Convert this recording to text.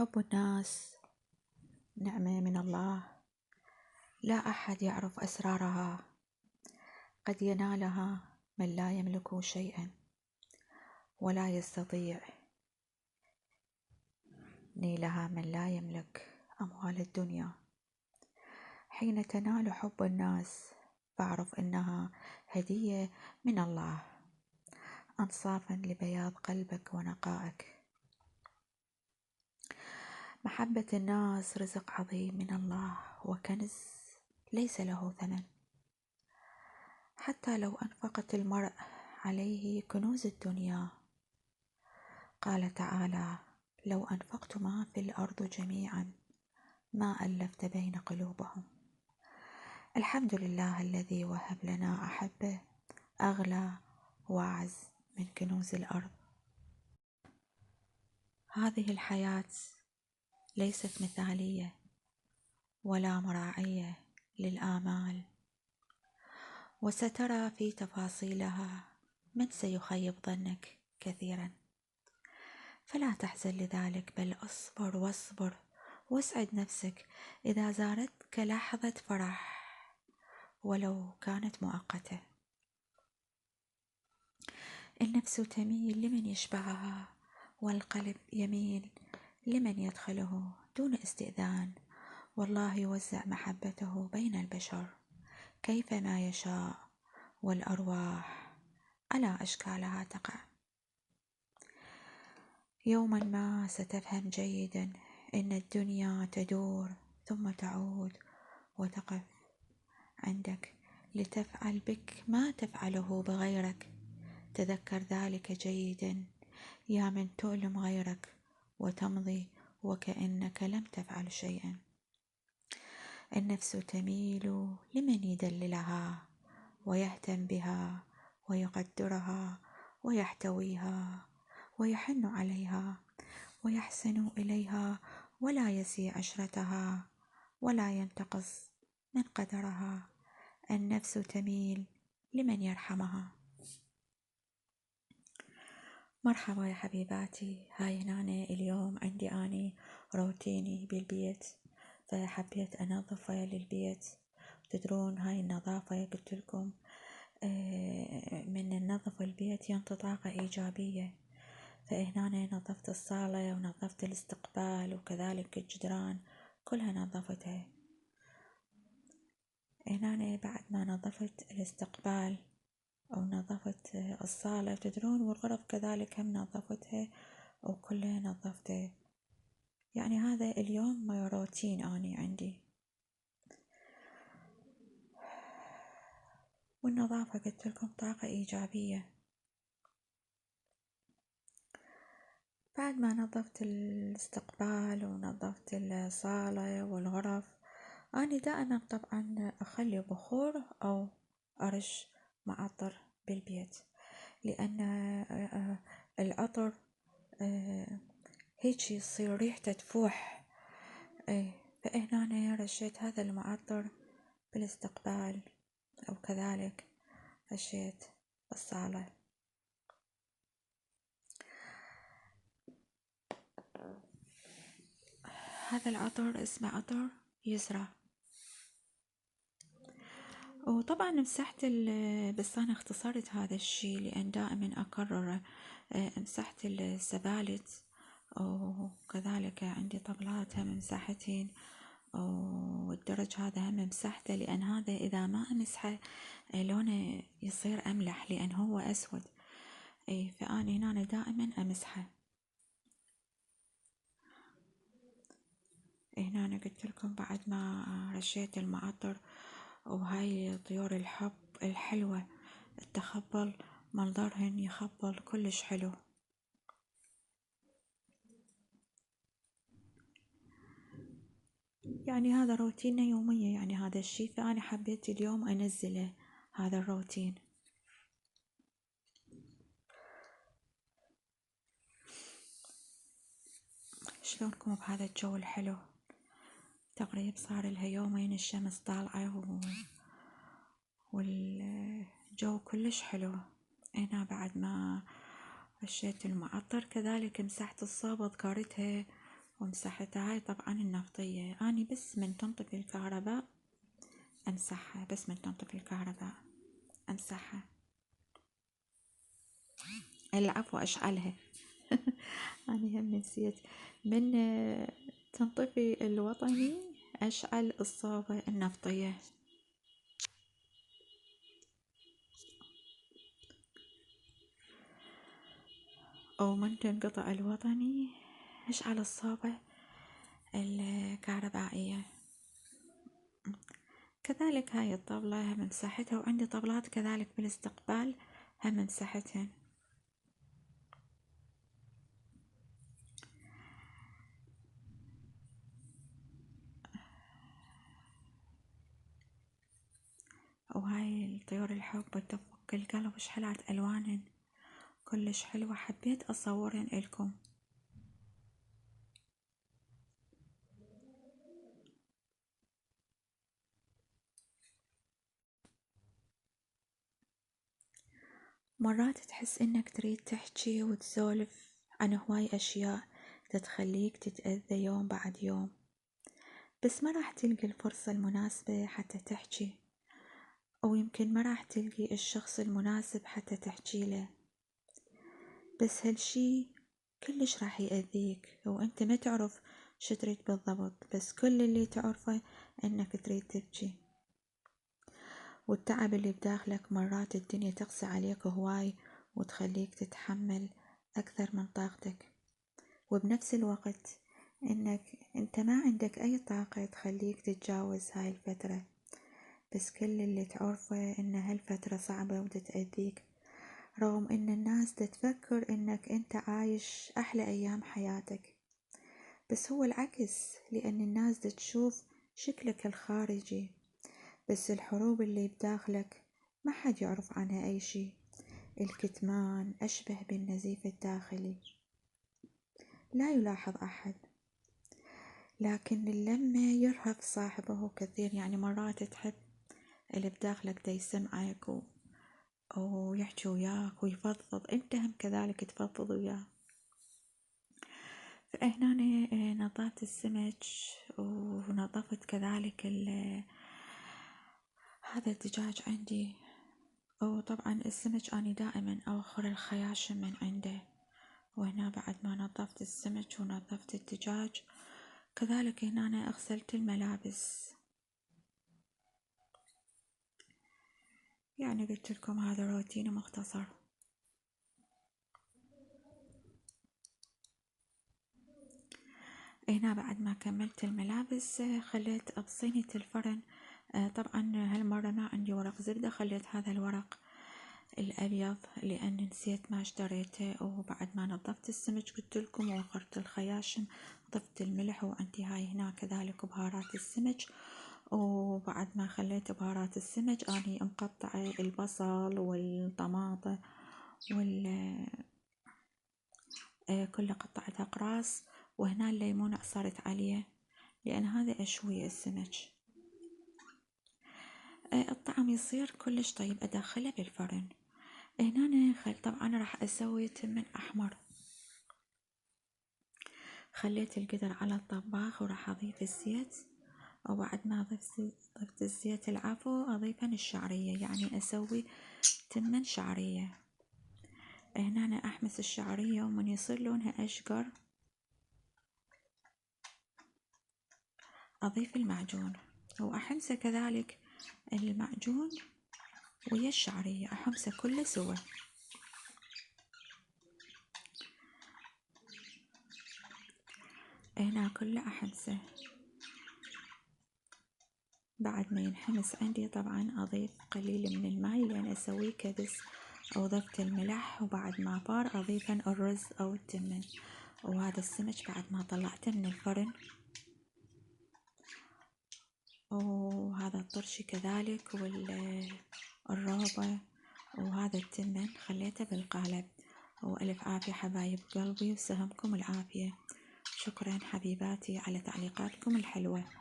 حب الناس نعمة من الله، لا أحد يعرف أسرارها. قد ينالها من لا يملك شيئا، ولا يستطيع نيلها من لا يملك أموال الدنيا. حين تنال حب الناس فاعرف أنها هدية من الله، أنصافا لبياض قلبك ونقائك. محبة الناس رزق عظيم من الله، وكنز ليس له ثمن. حتى لو أنفقت المرء عليه كنوز الدنيا، قال تعالى: لو أنفقت ما في الأرض جميعا ما ألفت بين قلوبهم. الحمد لله الذي وهب لنا أحبة أغلى وأعز من كنوز الأرض. هذه الحياة ليست مثالية ولا مراعية للآمال، وسترى في تفاصيلها من سيخيب ظنك كثيرا. فلا تحزن لذلك، بل أصبر واصبر واسعد نفسك إذا زارتك لحظة فرح ولو كانت مؤقتة. النفس تميل لمن يشبعها، والقلب يميل لمن يدخله دون استئذان، والله يوزع محبته بين البشر كيفما يشاء، والأرواح على أشكالها تقع. يوما ما ستفهم جيدا إن الدنيا تدور ثم تعود وتقف عندك لتفعل بك ما تفعله بغيرك. تذكر ذلك جيدا يا من تؤلم غيرك وتمضي وكأنك لم تفعل شيئا. النفس تميل لمن يدللها ويهتم بها ويقدرها ويحتويها ويحن عليها ويحسن إليها، ولا يسيء عشرتها ولا ينتقص من قدرها. النفس تميل لمن يرحمها. مرحبا يا حبيباتي، هاي هنا اليوم عندي أني روتيني بالبيت، فحبيت أنظف للبيت. تدرون هاي النظافة قلت لكم من النظف البيت ينطي طاقة إيجابية. فهنا نظفت الصالة ونظفت الاستقبال وكذلك الجدران كلها نظفتها. هنا بعد ما نظفت الاستقبال أو نظفت الصالة، تدرون والغرف كذلك هم نظفتها وكلها نظفتها. يعني هذا اليوم روتين أني عندي. والنظافة قلت لكم طاقة إيجابية. بعد ما نظفت الاستقبال ونظفت الصالة والغرف، أنا دائما طبعا أخلي بخور أو أرش معطر بالبيت، لأن العطر هيك يصير ريحته تفوح. فهنا أنا رشيت هذا المعطر بالاستقبال، أو كذلك رشيت الصالة. هذا العطر اسمه عطر يسرى. وطبعا مسحت بس أنا اختصرت هذا الشيء لأن دائما أكرر. مسحت السبالت، وكذلك عندي طبلات هم مسحتين، والدرج هذا هم مسحته، لأن هذا إذا ما أمسحه لونه يصير أملح لأن هو أسود. فأنا هنا دائما أمسحه. هنا أنا قلت لكم بعد ما رشيت المعطر، وهاي طيور الحب الحلوة التخبل منظرهن يخبل كلش حلو. يعني هذا روتيننا يوميا، يعني هذا الشيء، فأنا حبيت اليوم أنزله هذا الروتين. شلونكم بهذا الجو الحلو؟ تقريب صار لها يومين الشمس طالعة والجو كلش حلو. هنا بعد ما رشيت المعطر كذلك مسحت الصوبة ذكرتها، ومسحتها. هاي طبعا النفطية، أني بس من تنطفي الكهرباء أمسحها، بس من تنطفي الكهرباء أمسحها، العفو أشعلها. أنا هم نسيت، من تنطفي الوطني أشعل الصوبة النفطية. ومن تنقطع الوطني أشعل الصوبة الكهربائية. كذلك هاي الطاولة هم مسحتها، وعندي طاولات كذلك بالاستقبال هم مسحتهن. وهاي الطيور الحب تفك القلب، شحلات ألوانهن كلش حلوة، حبيت أصورهن إلكم. مرات تحس إنك تريد تحكي وتسولف عن هواي أشياء تتخليك تتأذى يوم بعد يوم، بس ما راح تلقي الفرصة المناسبة حتى تحكي، أو يمكن ما راح تلقي الشخص المناسب حتى تحكي له، بس هالشي كلش راح يأذيك وأنت ما تعرف شو تريد بالضبط، بس كل اللي تعرفه إنك تريد تبكي. والتعب اللي بداخلك مرات الدنيا تقسى عليك هواي وتخليك تتحمل أكثر من طاقتك، وبنفس الوقت إنك أنت ما عندك أي طاقة تخليك تتجاوز هاي الفترة، بس كل اللي تعرفه إن هالفترة صعبة وتتأذيك، رغم إن الناس تفكر إنك أنت عايش أحلى أيام حياتك، بس هو العكس، لأن الناس تشوف شكلك الخارجي، بس الحروب اللي بداخلك ما حد يعرف عنها أي شي. الكتمان أشبه بالنزيف الداخلي، لا يلاحظ أحد، لكن اللمة يرهف صاحبه كثير. يعني مرات تحب اللي بداخلك دا يسمعك ويحكي وياك ويفضفض، انت هم كذلك تفضفض وياه. فهنا نظفت السمك ونظفت كذلك هذا الدجاج عندي. وطبعا السمك أنا دائما أوخر الخياشم من عنده، وهنا بعد ما نظفت السمك ونظفت الدجاج كذلك هنا أنا غسلت الملابس. يعني قلت لكم هذا روتين مختصر. هنا بعد ما كملت الملابس خليت بصينية الفرن. طبعا هالمرة ما عندي ورق زبدة، خليت هذا الورق الأبيض لأن نسيت ما اشتريته. وبعد ما نظفت السمك قلت لكم ووخرت الخياشم، ضفت الملح، وعندي هاي هنا كذلك بهارات السمك. وبعد ما خليت بهارات السمك أني مقطعة البصل والطماطة كله قطعتها أقراص، وهنا الليمون عصرت عليه لأن هذا أشوي السمك. الطعم يصير كلش طيب. أدخله بالفرن. هنا طبعا راح أسوي تمن أحمر. خليت القدر على الطباخ وراح أضيف الزيت، وبعد ما ضفت الزيت العفو أضيفن الشعرية، يعني أسوي تمن شعرية. هنا أنا أحمس الشعرية ومن يصير لونها أشقر أضيف المعجون، وأحمسه كذلك المعجون ويا الشعرية، أحمسه كله سوا. هنا كله أحمسه. بعد ما ينحمس عندي طبعا أضيف قليل من الماء لأن أسويه كبس، وضفت الملح، وبعد ما فار أضيف الرز أو التمن. وهذا السمك بعد ما طلعته من الفرن، وهذا الطرشي كذلك والروبة وهذا التمن خليته بالقالب. وألف عافية حبايب قلبي، وسهمكم العافية. شكرا حبيباتي على تعليقاتكم الحلوة.